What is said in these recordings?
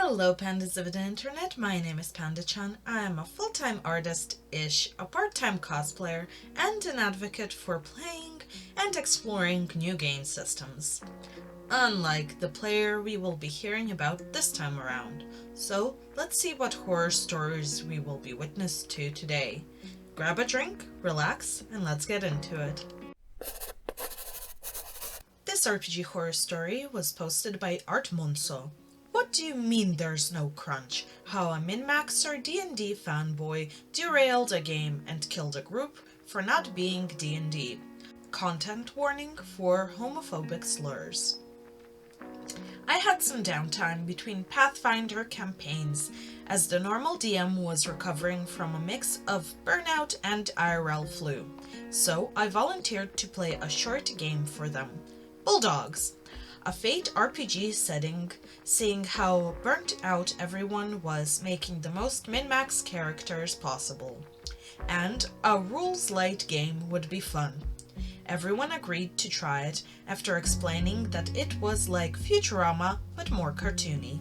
Hello pandas of the internet, my name is Panda-chan. I am a full-time artist-ish, a part-time cosplayer, and an advocate for playing and exploring new game systems. Unlike the player we will be hearing about this time around. So, let's see what horror stories we will be witness to today. Grab a drink, relax, and let's get into it. This RPG horror story was posted by Artmonso. What do you mean there's no crunch? How a min-maxer D&D fanboy derailed a game and killed a group for not being D&D. Content warning for homophobic slurs. I had some downtime between Pathfinder campaigns as the normal DM was recovering from a mix of burnout and IRL flu, so I volunteered to play a short game for them. Bulldogs! A Fate RPG setting, seeing how burnt out everyone was making the most min-max characters possible. And a rules-light game would be fun. Everyone agreed to try it after explaining that it was like Futurama but more cartoony.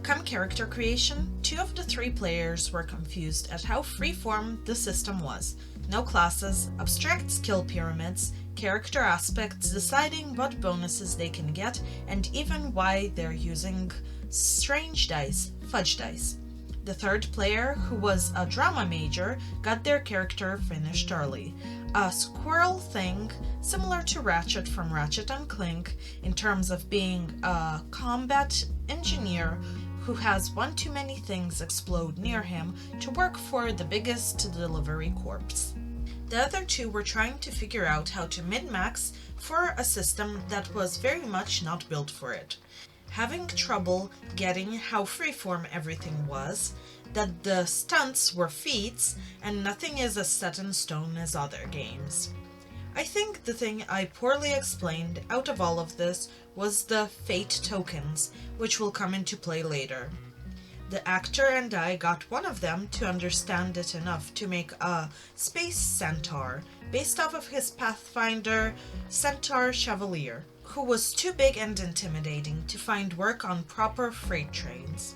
Come character creation, 2 of the 3 players were confused at how freeform the system was. No classes, abstract skill pyramids, character aspects deciding what bonuses they can get, and even why they're using strange dice, fudge dice. The 3rd player, who was a drama major, got their character finished early. A squirrel thing, similar to Ratchet from Ratchet & Clank, in terms of being a combat engineer who has one too many things explode near him to work for the biggest delivery corps. The other 2 were trying to figure out how to min-max for a system that was very much not built for it. Having trouble getting how freeform everything was, that the stunts were feats, and nothing is as set in stone as other games. I think the thing I poorly explained out of all of this was the fate tokens, which will come into play later. The actor and I got one of them to understand it enough to make a space centaur, based off of his Pathfinder Centaur Chevalier, who was too big and intimidating to find work on proper freight trains.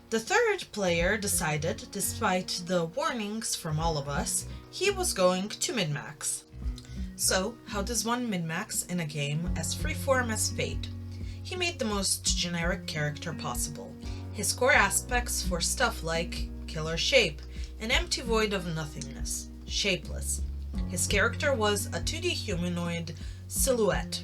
The 3rd player decided, despite the warnings from all of us, he was going to min-max. So, how does one min-max in a game as freeform as Fate? He made the most generic character possible. His core aspects for stuff like killer shape, an empty void of nothingness, shapeless. His character was a 2D humanoid silhouette.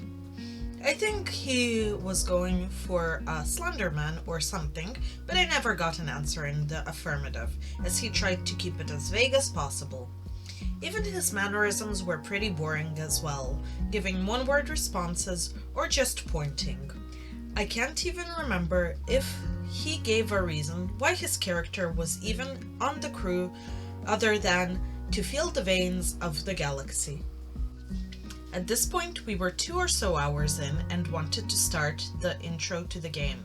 I think he was going for a Slenderman or something, but I never got an answer in the affirmative, as he tried to keep it as vague as possible. Even his mannerisms were pretty boring as well, giving one-word responses or just pointing. I can't even remember if he gave a reason why his character was even on the crew other than to feel the veins of the galaxy. At this point, we were 2 or so hours in and wanted to start the intro to the game.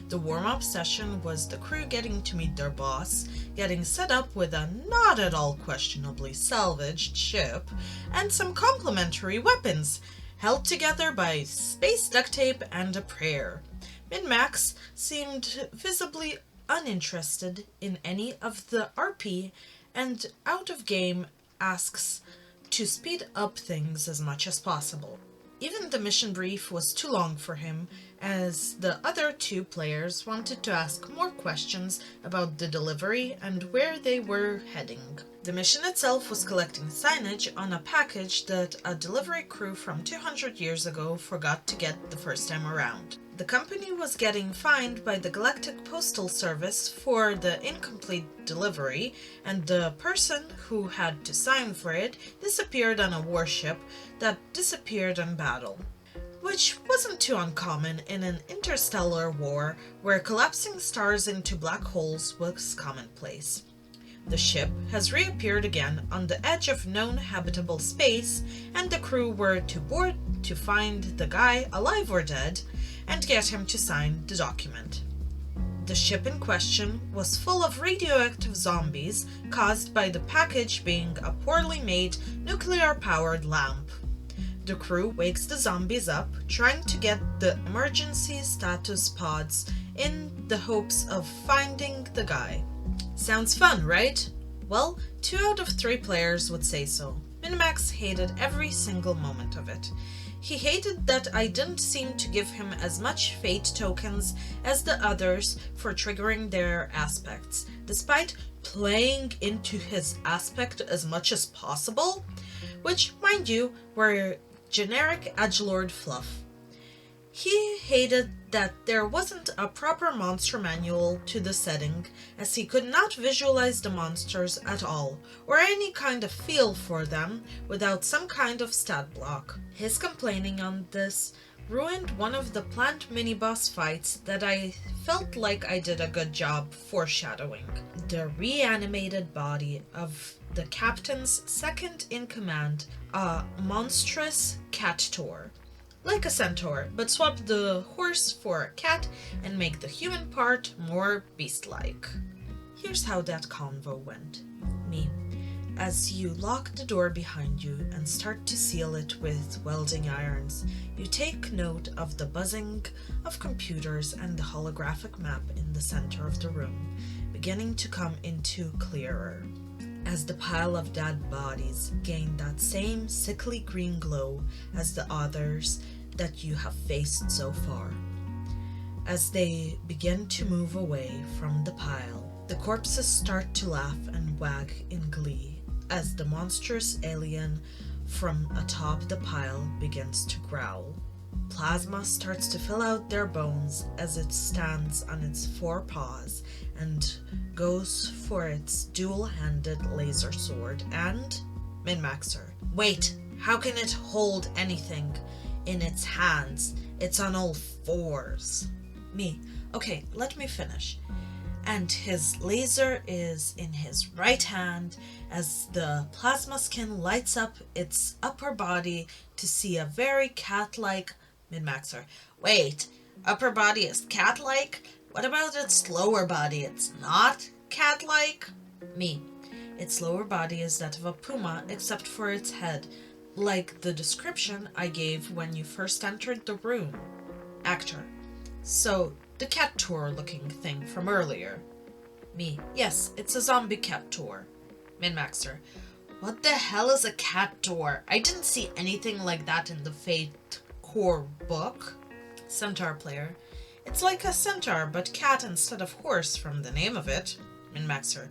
The warm-up session was the crew getting to meet their boss, getting set up with a not at all questionably salvaged ship, and some complimentary weapons, held together by space duct tape and a prayer. Min-max seemed visibly uninterested in any of the RP, and out-of-game asks to speed up things as much as possible. Even the mission brief was too long for him, as the other 2 players wanted to ask more questions about the delivery and where they were heading. The mission itself was collecting signage on a package that a delivery crew from 200 years ago forgot to get the first time around. The company was getting fined by the Galactic Postal Service for the incomplete delivery, and the person who had to sign for it disappeared on a warship that disappeared in battle. Which wasn't too uncommon in an interstellar war where collapsing stars into black holes was commonplace. The ship has reappeared again on the edge of known habitable space, and the crew were to board to find the guy alive or dead and get him to sign the document. The ship in question was full of radioactive zombies caused by the package being a poorly made nuclear-powered lamp. The crew wakes the zombies up, trying to get the emergency status pods in the hopes of finding the guy. Sounds fun, right? Well, 2 out of 3 players would say so. Minimax hated every single moment of it. He hated that I didn't seem to give him as much fate tokens as the others for triggering their aspects, despite playing into his aspect as much as possible, which, mind you, were generic edgelord fluff. He hated that there wasn't a proper monster manual to the setting, as he could not visualize the monsters at all, or any kind of feel for them without some kind of stat block. His complaining on this ruined one of the planned mini-boss fights that I felt like I did a good job foreshadowing. The reanimated body of the captain's second-in-command, a monstrous cat-tor. Like a centaur, but swap the horse for a cat and make the human part more beast-like. Here's how that convo went. Me. As you lock the door behind you and start to seal it with welding irons, you take note of the buzzing of computers and the holographic map in the center of the room, beginning to come into clearer. As the pile of dead bodies gain that same sickly green glow as the others that you have faced so far. As they begin to move away from the pile, the corpses start to laugh and wag in glee as the monstrous alien from atop the pile begins to growl. Plasma starts to fill out their bones as it stands on its 4 paws and goes for its dual-handed laser sword and... Min-maxer. Wait, how can it hold anything in its hands? It's on all 4s. Me. Okay, let me finish. And his laser is in his right hand as the plasma skin lights up its upper body to see a very cat-like... Min-maxer. Wait, upper body is cat-like? What about its lower body? It's not cat-like? Me. Its lower body is that of a puma except for its head, like the description I gave when you first entered the room. Actor. So, the cat tour looking thing from earlier. Me. Yes, it's a zombie cat tour. Min-maxer. What the hell is a cat tour? I didn't see anything like that in the Fate Core book. Centaur player. It's like a centaur, but cat instead of horse from the name of it. Min-maxer.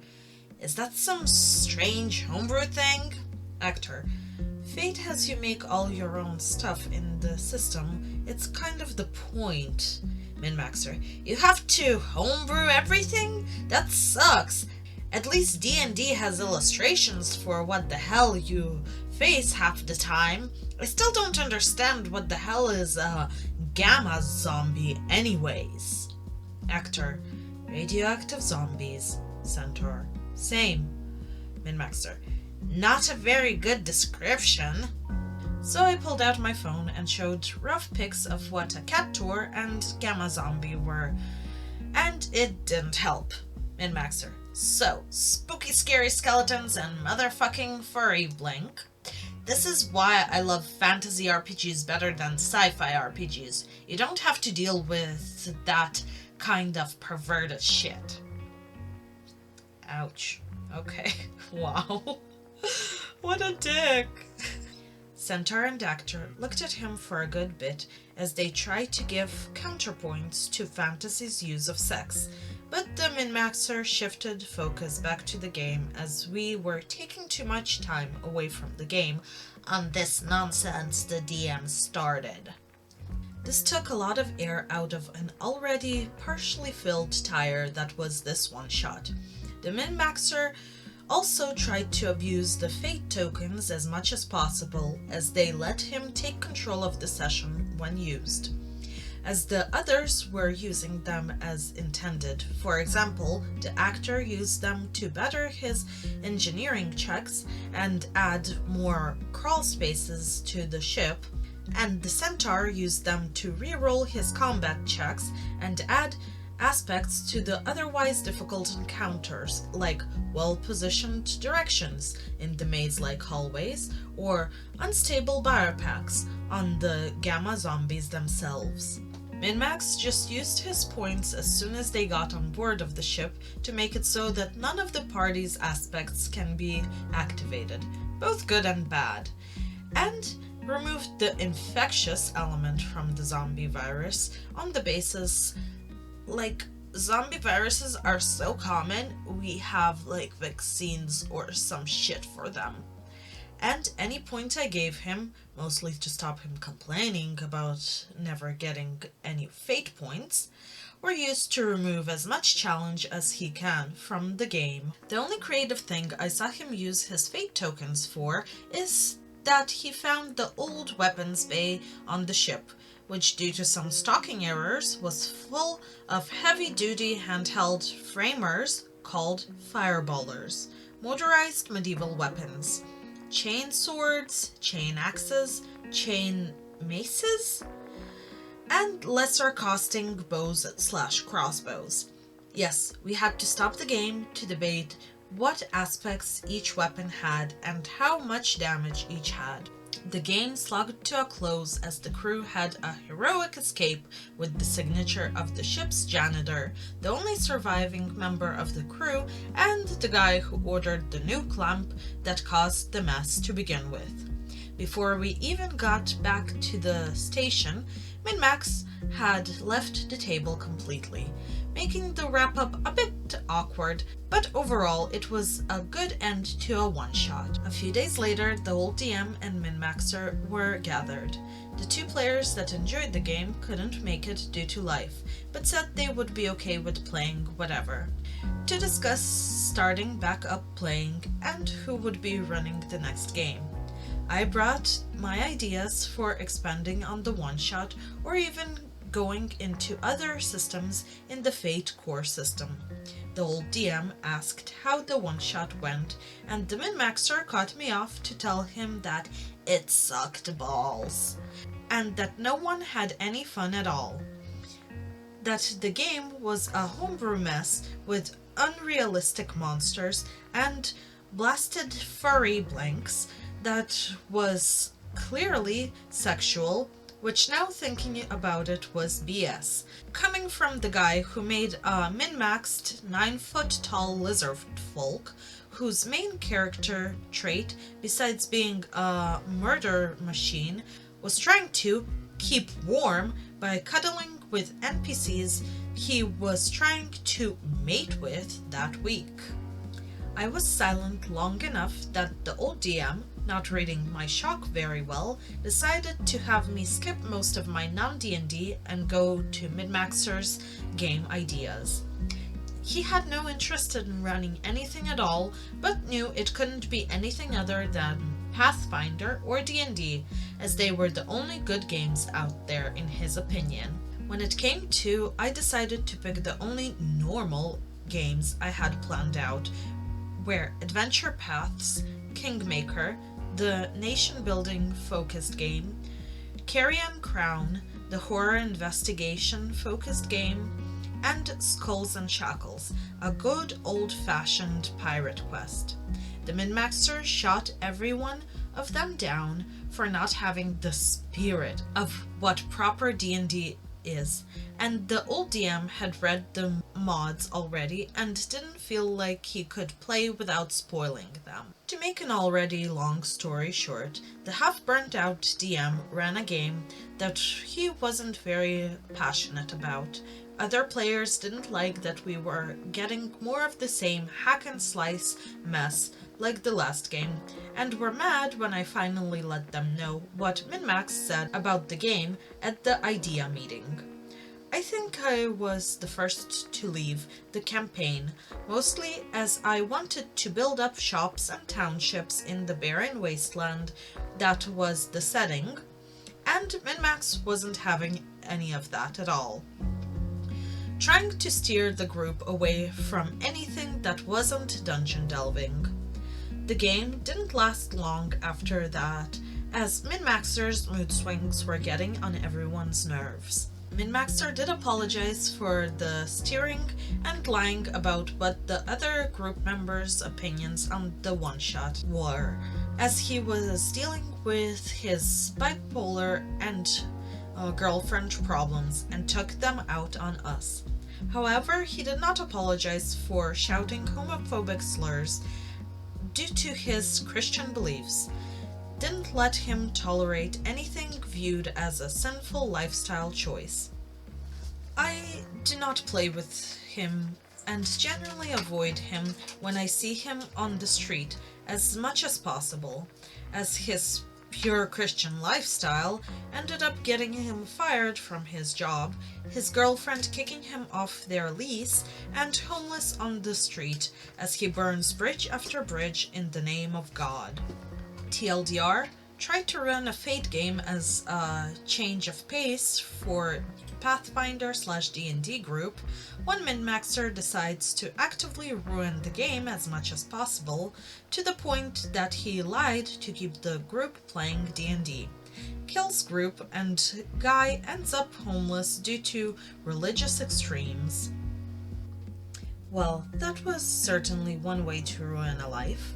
Is that some strange homebrew thing? Actor. Fate has you make all your own stuff in the system. It's kind of the point. Min-maxer. You have to homebrew everything? That sucks. At least D&D has illustrations for what the hell you face half the time. I still don't understand what the hell is a gamma zombie anyways. Actor. Radioactive zombies. Centaur. Same. Min-maxer. Not a very good description. So I pulled out my phone and showed rough pics of what a cat tour and gamma zombie were, and it didn't help. Min-maxer. So, spooky scary skeletons and motherfucking furry blink. This is why I love fantasy RPGs better than sci-fi RPGs. You don't have to deal with that kind of perverted shit. Ouch. Okay. Wow. What a dick. Centaur and Actor looked at him for a good bit as they tried to give counterpoints to fantasy's use of sex, but the Min-maxer shifted focus back to the game as we were taking too much time away from the game on this nonsense the DM started. This took a lot of air out of an already partially filled tire that was this one shot. The Min-maxer also tried to abuse the fate tokens as much as possible, as they let him take control of the session when used, as the others were using them as intended. For example, the actor used them to better his engineering checks and add more crawl spaces to the ship, and the centaur used them to reroll his combat checks and add aspects to the otherwise difficult encounters, like well-positioned directions in the maze-like hallways or unstable biopacks on the gamma zombies themselves. Min-Max just used his points as soon as they got on board of the ship to make it so that none of the party's aspects can be activated, both good and bad, and removed the infectious element from the zombie virus on the basis, like, zombie viruses are so common, we have like vaccines or some shit for them. And any point I gave him, mostly to stop him complaining about never getting any fate points, were used to remove as much challenge as he can from the game. The only creative thing I saw him use his fate tokens for is that he found the old weapons bay on the ship, which due to some stocking errors was full of heavy-duty handheld framers called fireballers, motorized medieval weapons. Chain swords, chain axes, chain maces, and lesser costing bows / crossbows. Yes, we had to stop the game to debate what aspects each weapon had and how much damage each had. The game slugged to a close as the crew had a heroic escape with the signature of the ship's janitor, the only surviving member of the crew, and the guy who ordered the new clamp that caused the mess to begin with. Before we even got back to the station, Min-Max had left the table completely, making the wrap-up a bit awkward, but overall it was a good end to a one-shot. A few days later, the old DM and Min-Maxer were gathered. The two players that enjoyed the game couldn't make it due to life, but said they would be okay with playing whatever, to discuss starting back up playing and who would be running the next game. I brought my ideas for expanding on the one-shot or even going into other systems in the Fate core system. The old DM asked how the one-shot went, and the Min-Maxer cut me off to tell him that it sucked balls, and that no one had any fun at all. That the game was a homebrew mess with unrealistic monsters and blasted furry blanks that was clearly sexual, which now thinking about it was BS. Coming from the guy who made a min-maxed 9-foot-tall lizard folk, whose main character trait, besides being a murder machine, was trying to keep warm by cuddling with NPCs he was trying to mate with that week. I was silent long enough that the old DM, not reading my shock very well, decided to have me skip most of my non-D&D and go to Min-Maxer's game ideas. He had no interest in running anything at all, but knew it couldn't be anything other than Pathfinder or D&D, as they were the only good games out there in his opinion. When it came to, I decided to pick the only normal games I had planned out, where Adventure Paths, Kingmaker, the nation-building focused game, Carrion Crown, the horror investigation focused game, and Skulls and Shackles, a good old-fashioned pirate quest. The Min-Maxer shot every one of them down for not having the spirit of what proper D&D is, and the old DM had read the mods already and didn't feel like he could play without spoiling them. To make an already long story short, the half-burnt-out DM ran a game that he wasn't very passionate about. Other players didn't like that we were getting more of the same hack-and-slice mess like the last game, and were mad when I finally let them know what Min-Max said about the game at the idea meeting. I think I was the first to leave the campaign, mostly as I wanted to build up shops and townships in the barren wasteland that was the setting, and Min-Max wasn't having any of that at all. Trying to steer the group away from anything that wasn't dungeon delving. The game didn't last long after that, as Min-Maxer's mood swings were getting on everyone's nerves. Min-Maxer did apologize for the steering and lying about what the other group members' opinions on the one-shot were, as he was dealing with his bipolar and girlfriend problems and took them out on us. However, he did not apologize for shouting homophobic slurs due to his Christian beliefs, didn't let him tolerate anything viewed as a sinful lifestyle choice. I do not play with him and generally avoid him when I see him on the street as much as possible, as his pure Christian lifestyle ended up getting him fired from his job, his girlfriend kicking him off their lease, and homeless on the street as he burns bridge after bridge in the name of God. TLDR, tried to run a Fate game as a change of pace for Pathfinder/D&D group. One min-maxer decides to actively ruin the game as much as possible, to the point that he lied to keep the group playing D&D. Kills group and guy ends up homeless due to religious extremes. Well, that was certainly one way to ruin a life.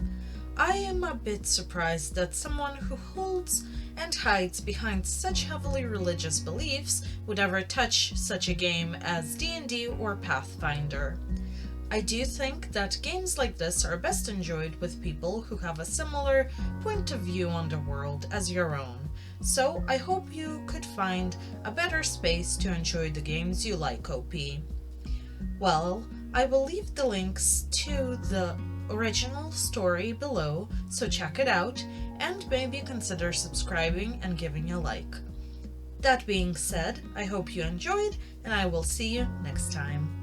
I am a bit surprised that someone who holds and hides behind such heavily religious beliefs would ever touch such a game as D&D or Pathfinder. I do think that games like this are best enjoyed with people who have a similar point of view on the world as your own, so I hope you could find a better space to enjoy the games you like, OP. Well, I will leave the links to the original story below, so check it out and maybe consider subscribing and giving a like. That being said, I hope you enjoyed and I will see you next time.